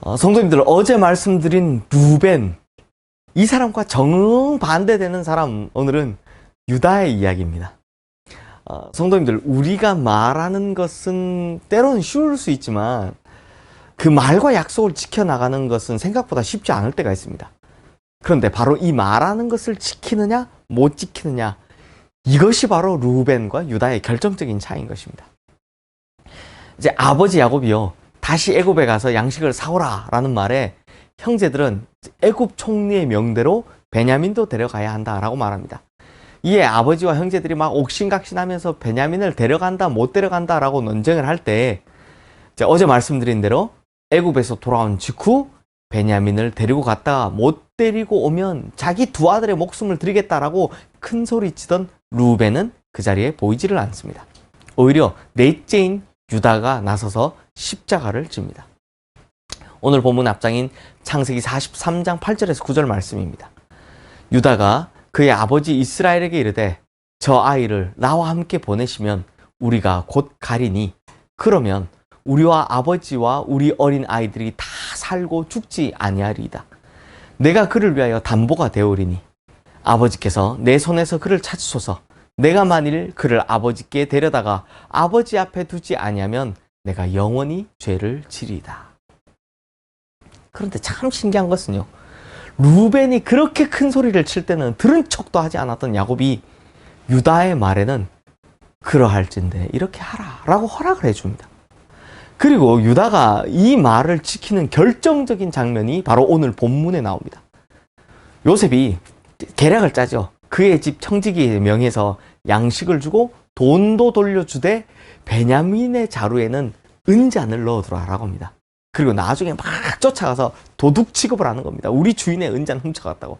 성도님들, 어제 말씀드린 루벤, 이 사람과 정반대되는 사람, 오늘은 유다의 이야기입니다. 성도님들, 우리가 말하는 것은 때로는 쉬울 수 있지만 그 말과 약속을 지켜나가는 것은 생각보다 쉽지 않을 때가 있습니다. 그런데 바로 이 말하는 것을 지키느냐 못 지키느냐, 이것이 바로 루벤과 유다의 결정적인 차이인 것입니다. 이제 아버지 야곱이요, 다시 애굽에 가서 양식을 사오라 라는 말에 형제들은 애굽 총리의 명대로 베냐민도 데려가야 한다라고 말합니다. 이에 아버지와 형제들이 막 옥신각신하면서 베냐민을 데려간다 못 데려간다 라고 논쟁을 할 때, 어제 말씀드린 대로 애굽에서 돌아온 직후 베냐민을 데리고 갔다가 못 데리고 오면 자기 두 아들의 목숨을 드리겠다라고 큰 소리치던 루벤은 그 자리에 보이지를 않습니다. 오히려 넷째인 유다가 나서서 십자가를 집니다. 오늘 본문 앞장인 창세기 43장 8절에서 9절 말씀입니다. 유다가 그의 아버지 이스라엘에게 이르되 저 아이를 나와 함께 보내시면 우리가 곧 가리니 그러면 우리와 아버지와 우리 어린 아이들이 다 살고 죽지 아니하리이다. 내가 그를 위하여 담보가 되오리니 아버지께서 내 손에서 그를 찾으소서. 내가 만일 그를 아버지께 데려다가 아버지 앞에 두지 아니하면 내가 영원히 죄를 지리이다. 그런데 참 신기한 것은요, 루벤이 그렇게 큰 소리를 칠 때는 들은 척도 하지 않았던 야곱이 유다의 말에는 그러할진대 이렇게 하라 라고 허락을 해줍니다. 그리고 유다가 이 말을 지키는 결정적인 장면이 바로 오늘 본문에 나옵니다. 요셉이 계략을 짜죠. 그의 집 청지기의 명에서 양식을 주고 돈도 돌려주되 베냐민의 자루에는 은잔을 넣어두라 라고 합니다. 그리고 나중에 막 쫓아가서 도둑 취급을 하는 겁니다. 우리 주인의 은잔 훔쳐갔다고.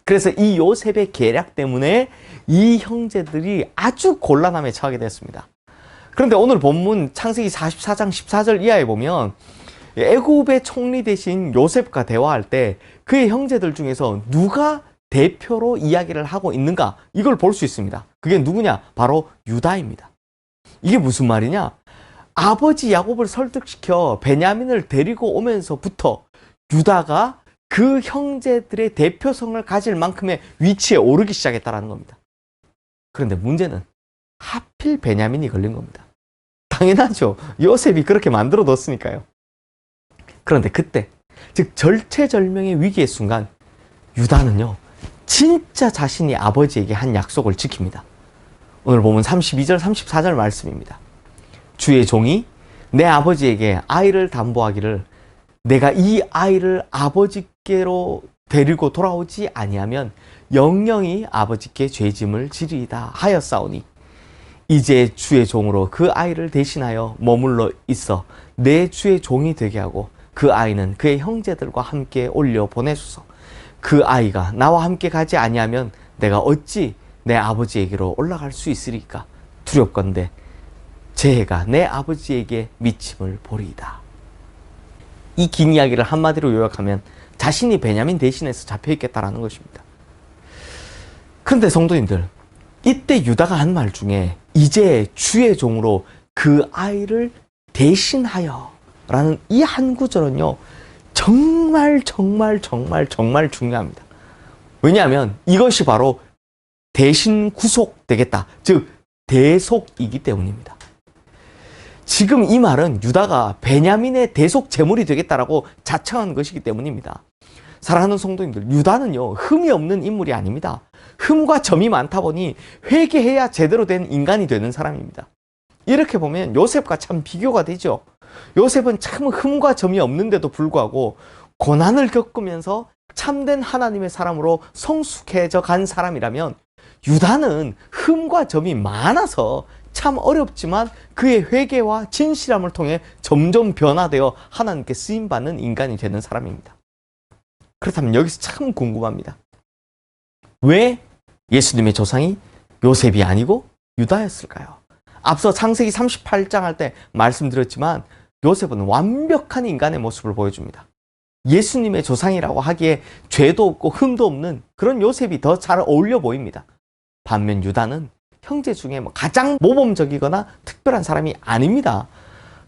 그래서 이 요셉의 계략 때문에 이 형제들이 아주 곤란함에 처하게 됐습니다. 그런데 오늘 본문 창세기 44장 14절 이하에 보면 애굽의 총리 대신 요셉과 대화할 때 그의 형제들 중에서 누가 대표로 이야기를 하고 있는가, 이걸 볼 수 있습니다. 그게 누구냐? 바로 유다입니다. 이게 무슨 말이냐? 아버지 야곱을 설득시켜 베냐민을 데리고 오면서부터 유다가 그 형제들의 대표성을 가질 만큼의 위치에 오르기 시작했다는 겁니다. 그런데 문제는 하필 베냐민이 걸린 겁니다. 당연하죠. 요셉이 그렇게 만들어 뒀으니까요. 그런데 그때, 즉 절체절명의 위기의 순간 유다는요, 진짜 자신이 아버지에게 한 약속을 지킵니다. 오늘 보면 32절 34절 말씀입니다. 주의 종이 내 아버지에게 아이를 담보하기를 내가 이 아이를 아버지께로 데리고 돌아오지 아니하면 영영이 아버지께 죄짐을 지리이다 하였사오니 이제 주의 종으로 그 아이를 대신하여 머물러 있어 내 주의 종이 되게 하고 그 아이는 그의 형제들과 함께 올려 보내소서. 그 아이가 나와 함께 가지 아니하면 내가 어찌 내 아버지에게로 올라갈 수 있으리까? 두렵건대 제 해가 내 아버지에게 미침을 보리이다. 이 긴 이야기를 한마디로 요약하면 자신이 베냐민 대신해서 잡혀있겠다라는 것입니다. 그런데 성도님들, 이때 유다가 한 말 중에 이제 주의 종으로 그 아이를 대신하여 라는 이 한 구절은요, 정말 중요합니다. 왜냐하면 이것이 바로 대신 구속되겠다, 즉 대속이기 때문입니다. 지금 이 말은 유다가 베냐민의 대속 제물이 되겠다라고 자청한 것이기 때문입니다. 사랑하는 성도님들, 유다는요, 흠이 없는 인물이 아닙니다. 흠과 점이 많다 보니 회개해야 제대로 된 인간이 되는 사람입니다. 이렇게 보면 요셉과 참 비교가 되죠. 요셉은 참 흠과 점이 없는데도 불구하고 고난을 겪으면서 참된 하나님의 사람으로 성숙해져 간 사람이라면, 유다는 흠과 점이 많아서 참 어렵지만 그의 회개와 진실함을 통해 점점 변화되어 하나님께 쓰임받는 인간이 되는 사람입니다. 그렇다면 여기서 참 궁금합니다. 왜 예수님의 조상이 요셉이 아니고 유다였을까요? 앞서 창세기 38장 할 때 말씀드렸지만 요셉은 완벽한 인간의 모습을 보여줍니다. 예수님의 조상이라고 하기에 죄도 없고 흠도 없는 그런 요셉이 더 잘 어울려 보입니다. 반면 유다는 형제 중에 가장 모범적이거나 특별한 사람이 아닙니다.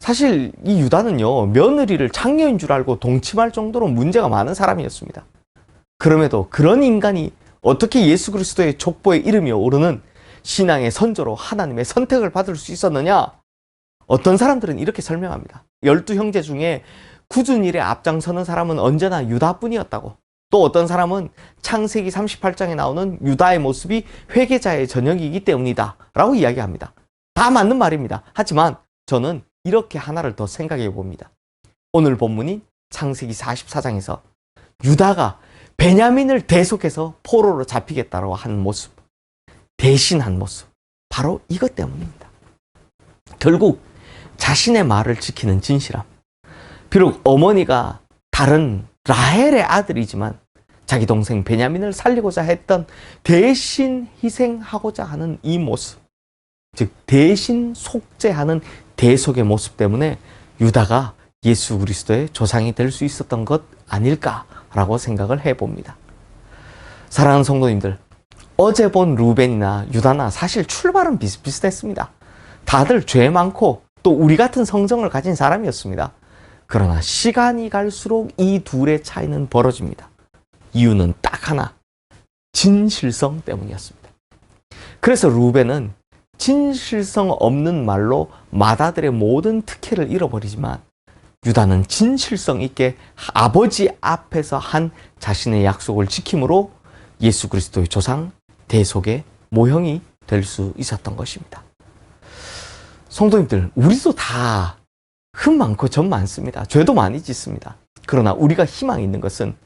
사실 이 유다는요, 며느리를 장녀인 줄 알고 동침할 정도로 문제가 많은 사람이었습니다. 그럼에도 그런 인간이 어떻게 예수 그리스도의 족보에 이름이 오르는 신앙의 선조로 하나님의 선택을 받을 수 있었느냐? 어떤 사람들은 이렇게 설명합니다. 12형제 중에 굳은 일에 앞장서는 사람은 언제나 유다뿐이었다고. 또 어떤 사람은 창세기 38장에 나오는 유다의 모습이 회개자의 전형이기 때문이다 라고 이야기합니다. 다 맞는 말입니다. 하지만 저는 이렇게 하나를 더 생각해 봅니다. 오늘 본문인 창세기 44장에서 유다가 베냐민을 대속해서 포로로 잡히겠다고 한 모습, 대신한 모습, 바로 이것 때문입니다. 결국 자신의 말을 지키는 진실함. 비록 어머니가 다른 라헬의 아들이지만 자기 동생 베냐민을 살리고자 했던 대신 희생하고자 하는 이 모습, 즉 대신 속죄하는 대속의 모습 때문에 유다가 예수 그리스도의 조상이 될 수 있었던 것 아닐까라고 생각을 해봅니다. 사랑하는 성도님들, 어제 본 루벤이나 유다나 사실 출발은 비슷비슷했습니다. 다들 죄 많고 또 우리 같은 성정을 가진 사람이었습니다. 그러나 시간이 갈수록 이 둘의 차이는 벌어집니다. 이유는 딱 하나, 진실성 때문이었습니다. 그래서 루벤은 진실성 없는 말로 맏아들의 모든 특혜를 잃어버리지만 유다는 진실성 있게 아버지 앞에서 한 자신의 약속을 지킴으로 예수 그리스도의 조상, 대속의 모형이 될 수 있었던 것입니다. 성도님들, 우리도 다 흠 많고 점 많습니다. 죄도 많이 짓습니다. 그러나 우리가 희망이 있는 것은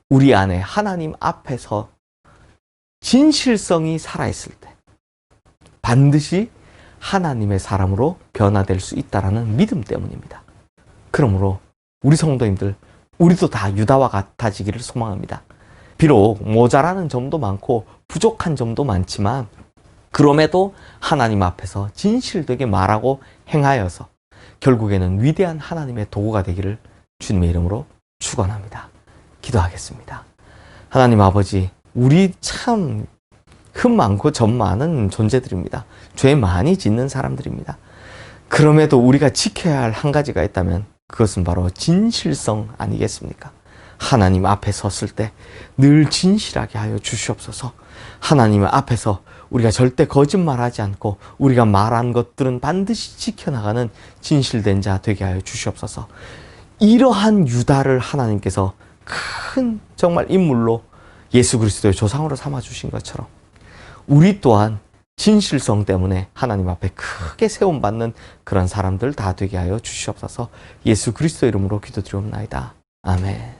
우리 안에 하나님 앞에서 진실성이 살아있을 때 반드시 하나님의 사람으로 변화될 수 있다는 믿음 때문입니다. 그러므로 우리 성도님들, 우리도 다 유다와 같아지기를 소망합니다. 비록 모자라는 점도 많고 부족한 점도 많지만 그럼에도 하나님 앞에서 진실되게 말하고 행하여서 결국에는 위대한 하나님의 도구가 되기를 주님의 이름으로 축원합니다. 기도하겠습니다. 하나님 아버지, 우리 참 흠 많고 점 많은 존재들입니다. 죄 많이 짓는 사람들입니다. 그럼에도 우리가 지켜야 할 한 가지가 있다면 그것은 바로 진실성 아니겠습니까? 하나님 앞에 섰을 때 늘 진실하게 하여 주시옵소서. 하나님 앞에서 우리가 절대 거짓말하지 않고 우리가 말한 것들은 반드시 지켜나가는 진실된 자 되게 하여 주시옵소서. 이러한 유다를 하나님께서 큰 정말 인물로 예수 그리스도의 조상으로 삼아주신 것처럼 우리 또한 진실성 때문에 하나님 앞에 크게 세움받는 그런 사람들 다 되게 하여 주시옵소서. 예수 그리스도 이름으로 기도드리옵나이다. 아멘.